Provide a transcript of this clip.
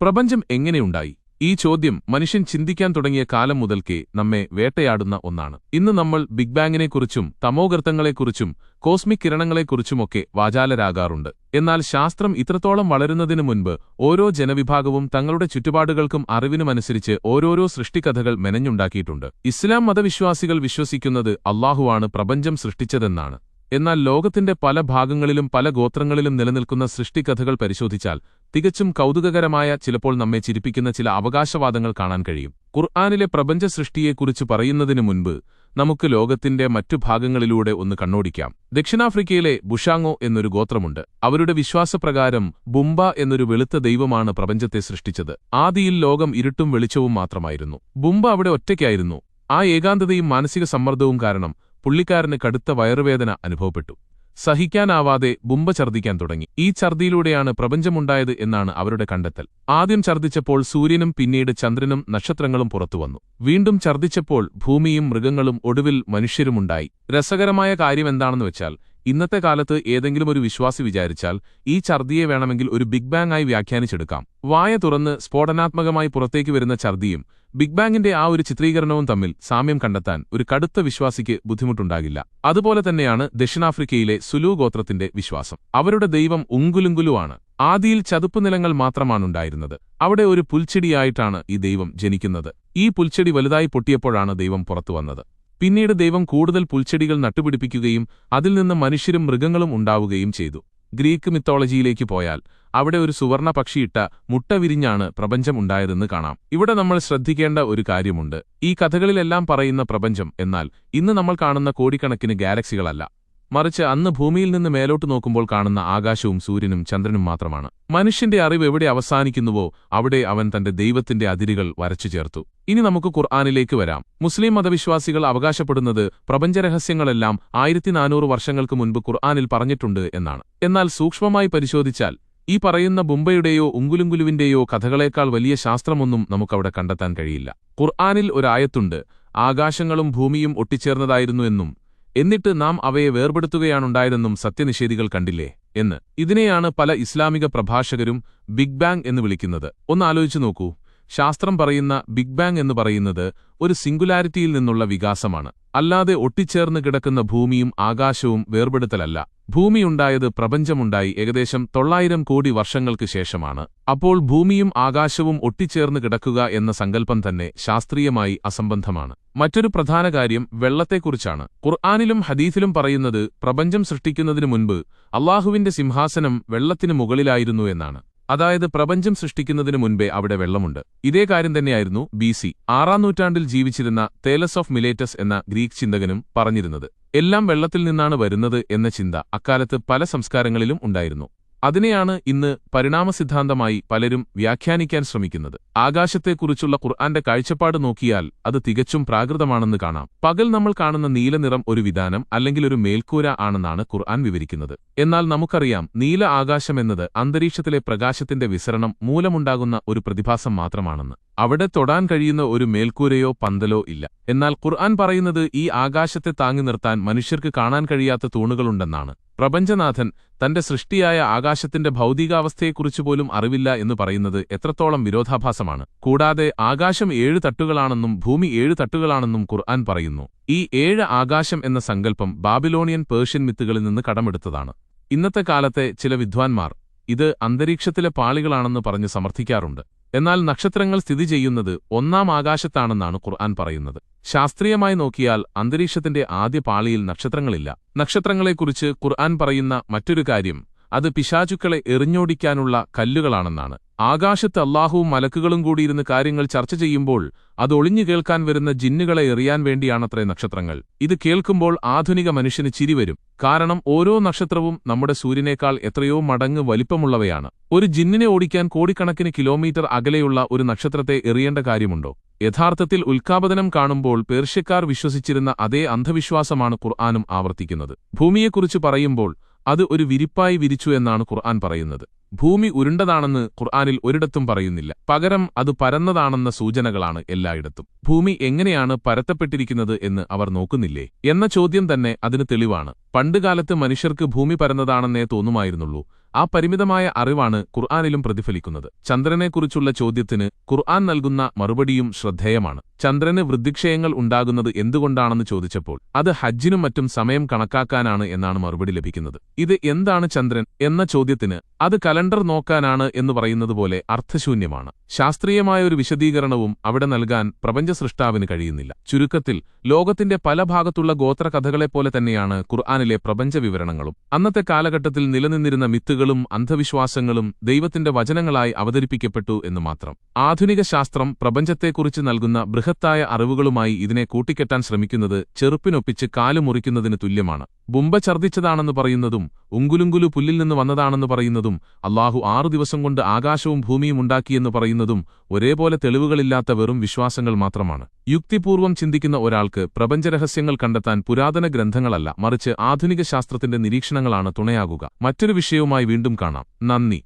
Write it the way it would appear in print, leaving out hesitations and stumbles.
പ്രപഞ്ചം എങ്ങനെയുണ്ടായി? ഈ ചോദ്യം മനുഷ്യൻ ചിന്തിക്കാൻ തുടങ്ങിയ കാലം മുതൽക്കേ നമ്മെ വേട്ടയാടുന്ന ഒന്നാണ്. ഇന്ന് നമ്മൾ ബിഗ് ബാങ്ങിനെക്കുറിച്ചും തമോഗർത്തങ്ങളെക്കുറിച്ചും കോസ്മിക് കിരണങ്ങളെക്കുറിച്ചുമൊക്കെ വാചാലരാകാറുണ്ട്. എന്നാൽ ശാസ്ത്രം ഇത്രത്തോളം വളരുന്നതിനു മുൻപ് ഓരോ ജനവിഭാഗവും തങ്ങളുടെ ചുറ്റുപാടുകൾക്കും അറിവിനുമനുസരിച്ച് ഓരോരോ സൃഷ്ടിക്കഥകൾ മെനഞ്ഞുണ്ടാക്കിയിട്ടുണ്ട്. ഇസ്ലാം മതവിശ്വാസികൾ വിശ്വസിക്കുന്നത് അല്ലാഹുവാണ് പ്രപഞ്ചം സൃഷ്ടിച്ചതെന്നാണ്. എന്നാൽ ലോകത്തിന്റെ പല ഭാഗങ്ങളിലും പല ഗോത്രങ്ങളിലും നിലനിൽക്കുന്ന സൃഷ്ടിക്കഥകൾ പരിശോധിച്ചാൽ തികച്ചും കൗതുകകരമായ, ചിലപ്പോൾ നമ്മെ ചിരിപ്പിക്കുന്ന ചില അവകാശവാദങ്ങൾ കാണാൻ കഴിയും. ഖുർആനിലെ പ്രപഞ്ച സൃഷ്ടിയെക്കുറിച്ച് പറയുന്നതിനു മുൻപ് നമുക്ക് ലോകത്തിന്റെ മറ്റു ഭാഗങ്ങളിലൂടെ ഒന്ന് കണ്ണോടിക്കാം. ദക്ഷിണാഫ്രിക്കയിലെ ബുഷാങ്ങോ എന്നൊരു ഗോത്രമുണ്ട്. അവരുടെ വിശ്വാസപ്രകാരം ബുംബ എന്നൊരു വെളുത്ത ദൈവമാണ് പ്രപഞ്ചത്തെ സൃഷ്ടിച്ചത്. ആദിയിൽ ലോകം ഇരുട്ടും വെളിച്ചവും മാത്രമായിരുന്നു. ബുംബ അവിടെ ഒറ്റയ്ക്കായിരുന്നു. ആ ഏകാന്തതയും മാനസിക സമ്മർദ്ദവും കാരണം പുള്ളിക്കാരന് കടുത്ത വയറുവേദന അനുഭവപ്പെട്ടു. സഹിക്കാനാവാതെ ബുംബ ഛർദ്ദിക്കാൻ തുടങ്ങി. ഈ ഛർദ്ദിയിലൂടെയാണ് പ്രപഞ്ചമുണ്ടായത് എന്നാണ് അവരുടെ കണ്ടെത്തൽ. ആദ്യം ഛർദ്ദിച്ചപ്പോൾ സൂര്യനും പിന്നീട് ചന്ദ്രനും നക്ഷത്രങ്ങളും പുറത്തുവന്നു. വീണ്ടും ഛർദ്ദിച്ചപ്പോൾ ഭൂമിയും മൃഗങ്ങളും ഒടുവിൽ മനുഷ്യരുമുണ്ടായി. രസകരമായ കാര്യമെന്താണെന്ന് വെച്ചാൽ, ഇന്നത്തെ കാലത്ത് ഏതെങ്കിലും ഒരു വിശ്വാസി വിചാരിച്ചാൽ ഈ ഛർദ്ദിയെ വേണമെങ്കിൽ ഒരു ബിഗ് ബാങ് ആയി വ്യാഖ്യാനിച്ചെടുക്കാം. വായ തുറന്ന് സ്ഫോടനാത്മകമായി പുറത്തേക്ക് വരുന്ന ഛർദ്ദിയും ബിഗ് ബാങ്ങിന്റെ ആ ഒരു ചിത്രീകരണവും തമ്മിൽ സാമ്യം കണ്ടെത്താൻ ഒരു കടുത്ത വിശ്വാസിക്ക് ബുദ്ധിമുട്ടുണ്ടാകില്ല. അതുപോലെ തന്നെയാണ് ദക്ഷിണാഫ്രിക്കയിലെ സുലു ഗോത്രത്തിന്റെ വിശ്വാസം. അവരുടെ ദൈവം ഉങ്കുലുങ്കുലു ആണ്. ആദിയിൽ ചതുപ്പുനിലങ്ങൾ മാത്രമാണുണ്ടായിരുന്നത്. അവിടെ ഒരു പുൽച്ചെടിയായിട്ടാണ് ഈ ദൈവം ജനിക്കുന്നത്. ഈ പുൽച്ചെടി വലുതായി പൊട്ടിയപ്പോഴാണ് ദൈവം പുറത്തുവന്നത്. പിന്നീട് ദൈവം കൂടുതൽ പുൽച്ചെടികൾ നട്ടുപിടിപ്പിക്കുകയും അതിൽ നിന്ന് മനുഷ്യരും മൃഗങ്ങളും ഉണ്ടാവുകയും ചെയ്തു. ഗ്രീക്ക് മിത്തോളജിയിലേക്ക് പോയാൽ അവിടെ ഒരു സുവർണ പക്ഷിയിട്ട മുട്ട വിരിഞ്ഞാണ് പ്രപഞ്ചം ഉണ്ടായതെന്ന് കാണാം. ഇവിടെ നമ്മൾ ശ്രദ്ധിക്കേണ്ട ഒരു കാര്യമുണ്ട്. ഈ കഥകളിലെല്ലാം പറയുന്ന പ്രപഞ്ചം എന്നാൽ ഇന്ന് നമ്മൾ കാണുന്ന കോടിക്കണക്കിന് ഗാലക്സികളല്ല, മറിച്ച് അന്ന് ഭൂമിയിൽ നിന്ന് മേലോട്ട് നോക്കുമ്പോൾ കാണുന്ന ആകാശവും സൂര്യനും ചന്ദ്രനും മാത്രമാണ്. മനുഷ്യന്റെ അറിവ് എവിടെ അവസാനിക്കുന്നുവോ അവിടെ അവൻ തന്റെ ദൈവത്തിന്റെ അതിരുകൾ വരച്ചു ചേർത്തു. ഇനി നമുക്ക് ഖുർആനിലേക്ക് വരാം. മുസ്ലിം മതവിശ്വാസികൾ അവകാശപ്പെടുന്നത് പ്രപഞ്ചരഹസ്യങ്ങളെല്ലാം 1400 വർഷങ്ങൾക്ക് മുൻപ് ഖുർആനിൽ പറഞ്ഞിട്ടുണ്ട് എന്നാണ്. എന്നാൽ സൂക്ഷ്മമായി പരിശോധിച്ചാൽ ഈ പറയുന്ന ബുംബയുടെയോ ഉങ്കുലുങ്കുലുവിന്റെയോ കഥകളേക്കാൾ വലിയ ശാസ്ത്രമൊന്നും നമുക്കവിടെ കണ്ടെത്താൻ കഴിയില്ല. ഖുർആനിൽ ഒരായത്തുണ്ട്, ആകാശങ്ങളും ഭൂമിയും ഒട്ടിച്ചേർന്നതായിരുന്നു എന്നും എന്നിട്ട് നാം അവയെ വേർപെടുത്തുകയാണുണ്ടായതെന്നും സത്യനിഷേധികൾ കണ്ടില്ലേ എന്ന്. ഇതിനെയാണ് പല ഇസ്ലാമിക പ്രഭാഷകരും ബിഗ് ബാങ് എന്ന് വിളിക്കുന്നത്. ഒന്ന് ആലോചിച്ചു നോക്കൂ. ശാസ്ത്രം പറയുന്ന ബിഗ് ബാങ് എന്ന് പറയുന്നത് ഒരു സിംഗുലാരിറ്റിയിൽ നിന്നുള്ള വികാസമാണ്, അല്ലാതെ ഒട്ടിച്ചേർന്ന് കിടക്കുന്ന ഭൂമിയും ആകാശവും വേർപെടുത്തലല്ല. ഭൂമിയുണ്ടായത് പ്രപഞ്ചമുണ്ടായി ഏകദേശം 900 കോടി വർഷങ്ങൾക്ക് ശേഷമാണ്. അപ്പോൾ ഭൂമിയും ആകാശവും ഒട്ടിച്ചേർന്ന് കിടക്കുക എന്ന സങ്കല്പം തന്നെ ശാസ്ത്രീയമായി അസംബന്ധമാണ്. മറ്റൊരു പ്രധാന കാര്യം വെള്ളത്തെക്കുറിച്ചാണ്. ഖുർആനിലും ഹദീസിലും പറയുന്നത് പ്രപഞ്ചം സൃഷ്ടിക്കുന്നതിനു മുൻപ് അല്ലാഹുവിന്റെ സിംഹാസനം വെള്ളത്തിനു മുകളിലായിരുന്നു എന്നാണ്. അതായത് പ്രപഞ്ചം സൃഷ്ടിക്കുന്നതിനു മുൻപേ അവിടെ വെള്ളമുണ്ട്. ഇതേ കാര്യം തന്നെയായിരുന്നു BC 6-ാം നൂറ്റാണ്ടിൽ ജീവിച്ചിരുന്ന തേലസ് ഓഫ് മിലേറ്റസ് എന്ന ഗ്രീക്ക് ചിന്തകനും പറഞ്ഞിരുന്നത്. എല്ലാം വെള്ളത്തിൽ നിന്നാണ് വരുന്നത് എന്ന ചിന്ത അക്കാലത്ത് പല സംസ്കാരങ്ങളിലും ഉണ്ടായിരുന്നു. അതിനെയാണ് ഇന്ന് പരിണാമസിദ്ധാന്തമായി പലരും വ്യാഖ്യാനിക്കാൻ ശ്രമിക്കുന്നത്. ആകാശത്തെക്കുറിച്ചുള്ള ഖുർആന്റെ കാഴ്ചപ്പാട് നോക്കിയാൽ അത് തികച്ചും പ്രാകൃതമാണെന്ന് കാണാം. പകൽ നമ്മൾ കാണുന്ന നീലനിറം ഒരു വിതാനം അല്ലെങ്കിൽ ഒരു മേൽക്കൂര ആണെന്നാണ് ഖുർആൻ വിവരിക്കുന്നത്. എന്നാൽ നമുക്കറിയാം, നീല ആകാശമെന്നത് അന്തരീക്ഷത്തിലെ പ്രകാശത്തിന്റെ വിസരണം മൂലമുണ്ടാകുന്ന ഒരു പ്രതിഭാസം മാത്രമാണെന്ന്. അവിടെ തൊടാൻ കഴിയുന്ന ഒരു മേൽക്കൂരയോ പന്തലോ ഇല്ല. എന്നാൽ ഖുർആൻ പറയുന്നത് ഈ ആകാശത്തെ താങ്ങി നിർത്താൻ മനുഷ്യർക്ക് കാണാൻ കഴിയാത്ത തൂണുകളുണ്ടെന്നാണ്. പ്രപഞ്ചനാഥൻ തന്റെ സൃഷ്ടിയായ ആകാശത്തിന്റെ ഭൗതികാവസ്ഥയെക്കുറിച്ചുപോലും അറിവില്ല എന്ന് പറയുന്നത് എത്രത്തോളം വിരോധാഭാസമാണ്. കൂടാതെ ആകാശം 7 തട്ടുകളാണെന്നും ഭൂമി 7 തട്ടുകളാണെന്നും ഖുർആൻ പറയുന്നു. ഈ 7 ആകാശം എന്ന സങ്കല്പം ബാബിലോണിയൻ പേർഷ്യൻ മിത്തുകളിൽ നിന്ന് കടമെടുത്തതാണ്. ഇന്നത്തെ കാലത്തെ ചില വിദ്വാൻമാർ ഇത് അന്തരീക്ഷത്തിലെ പാളികളാണെന്ന് പറഞ്ഞ് സമർത്ഥിക്കാറുണ്ട്. എന്നാൽ നക്ഷത്രങ്ങൾ സ്ഥിതി ചെയ്യുന്നത് 1-ാം ആകാശത്താണെന്നാണ് ഖുർആൻ പറയുന്നത്. ശാസ്ത്രീയമായി നോക്കിയാൽ അന്തരീക്ഷത്തിന്റെ ആദ്യ പാളിയിൽ നക്ഷത്രങ്ങളില്ല. നക്ഷത്രങ്ങളെക്കുറിച്ച് ഖുർആൻ പറയുന്ന മറ്റൊരു കാര്യം അത് പിശാചുക്കളെ എറിഞ്ഞോടിക്കാനുള്ള കല്ലുകളാണെന്നാണ്. ആകാശത്ത് അല്ലാഹുവും മലക്കുകളും കൂടിയിരുന്ന് കാര്യങ്ങൾ ചർച്ച ചെയ്യുമ്പോൾ അത് ഒളിഞ്ഞു കേൾക്കാൻ വരുന്ന ജിന്നുകളെ എറിയാൻ വേണ്ടിയാണത്രേ നക്ഷത്രങ്ങൾ. ഇത് കേൾക്കുമ്പോൾ ആധുനിക മനുഷ്യന് ചിരി വരും. കാരണം ഓരോ നക്ഷത്രവും നമ്മുടെ സൂര്യനേക്കാൾ എത്രയോ മടങ്ങ് വലിപ്പമുള്ളവയാണ്. ഒരു ജിന്നിനെ ഓടിക്കാൻ കോടിക്കണക്കിന് കിലോമീറ്റർ അകലെയുള്ള ഒരു നക്ഷത്രത്തെ എറിയേണ്ട കാര്യമുണ്ടോ? യഥാർത്ഥത്തിൽ ഉൽക്കാപതനം കാണുമ്പോൾ പേർഷ്യക്കാർ വിശ്വസിച്ചിരുന്ന അതേ അന്ധവിശ്വാസമാണ് ഖുർആനും ആവർത്തിക്കുന്നത്. ഭൂമിയെക്കുറിച്ച് പറയുമ്പോൾ അത് ഒരു വിരിപ്പായി വിരിച്ചു എന്നാണ് ഖുർആൻ പറയുന്നത്. ഭൂമി ഉരുണ്ടതാണെന്ന് ഖുർആനിൽ ഒരിടത്തും പറയുന്നില്ല. പകരം അത് പരന്നതാണെന്ന സൂചനകളാണ് എല്ലായിടത്തും. ഭൂമി എങ്ങനെയാണ് പരത്തപ്പെട്ടിരിക്കുന്നത് എന്ന് അവർ നോക്കുന്നില്ലേ എന്ന ചോദ്യം തന്നെ അതിന് തെളിവാണ്. പണ്ടുകാലത്ത് മനുഷ്യർക്ക് ഭൂമി പരന്നതാണെന്നേ തോന്നുമായിരുന്നുള്ളൂ. ആ പരിമിതമായ അറിവാണ് ഖുർആനിലും പ്രതിഫലിക്കുന്നത്. ചന്ദ്രനെക്കുറിച്ചുള്ള ചോദ്യത്തിന് ഖുർആൻ നൽകുന്ന മറുപടിയും ശ്രദ്ധേയമാണ്. ചന്ദ്രന് വൃദ്ധിക്ഷയങ്ങൾ ഉണ്ടാകുന്നത് എന്തുകൊണ്ടാണെന്ന് ചോദിച്ചപ്പോൾ അത് ഹജ്ജിനും മറ്റും സമയം കണക്കാക്കാനാണ് എന്നാണ് മറുപടി ലഭിക്കുന്നത്. ഇത് എന്താണ് ചന്ദ്രൻ എന്ന ചോദ്യത്തിന് അത് കലണ്ടർ നോക്കാനാണ് എന്ന് പറയുന്നതുപോലെ അർത്ഥശൂന്യമാണ്. ശാസ്ത്രീയമായ ഒരു വിശദീകരണവും അവിടെ നൽകാൻ പ്രപഞ്ചസൃഷ്ടാവിന് കഴിയുന്നില്ല. ചുരുക്കത്തിൽ ലോകത്തിന്റെ പല ഭാഗത്തുള്ള ഗോത്രകഥകളെപ്പോലെ തന്നെയാണ് ഖുർആനിലെ പ്രപഞ്ചവിവരണങ്ങളും. അന്നത്തെ കാലഘട്ടത്തിൽ നിലനിന്നിരുന്ന മിത്തുകളും അന്ധവിശ്വാസങ്ങളും ദൈവത്തിന്റെ വചനങ്ങളായി അവതരിപ്പിക്കപ്പെട്ടു എന്ന് മാത്രം. ആധുനിക ശാസ്ത്രം പ്രപഞ്ചത്തെക്കുറിച്ച് നൽകുന്ന ബൃഹത്തായ അറിവുകളുമായി ഇതിനെ കൂട്ടിക്കെട്ടാൻ ശ്രമിക്കുന്നത് ചെറുപ്പിനൊപ്പിച്ച് കാലു മുറിക്കുന്നതിന് തുല്യമാണ്. ബുംബ ഛർദ്ദിച്ചതാണെന്ന് പറയുന്നതും ഉങ്കുലുങ്കുലു പുല്ലിൽ നിന്ന് വന്നതാണെന്ന് പറയുന്നതും അല്ലാഹു 6 ദിവസം കൊണ്ട് ആകാശവും ഭൂമിയും ഉണ്ടാക്കിയെന്ന് പറയുന്നതും ഒരേപോലെ തെളിവുകളില്ലാത്ത വെറും വിശ്വാസങ്ങൾ മാത്രമാണ്. യുക്തിപൂർവം ചിന്തിക്കുന്ന ഒരാൾക്ക് പ്രപഞ്ചരഹസ്യങ്ങൾ കണ്ടെത്താൻ പുരാതന ഗ്രന്ഥങ്ങളല്ല, മറിച്ച് ആധുനിക ശാസ്ത്രത്തിന്റെ നിരീക്ഷണങ്ങളാണ് തുണയാകുക. മറ്റൊരു വിഷയവുമായി വീണ്ടും കാണാം. നന്ദി.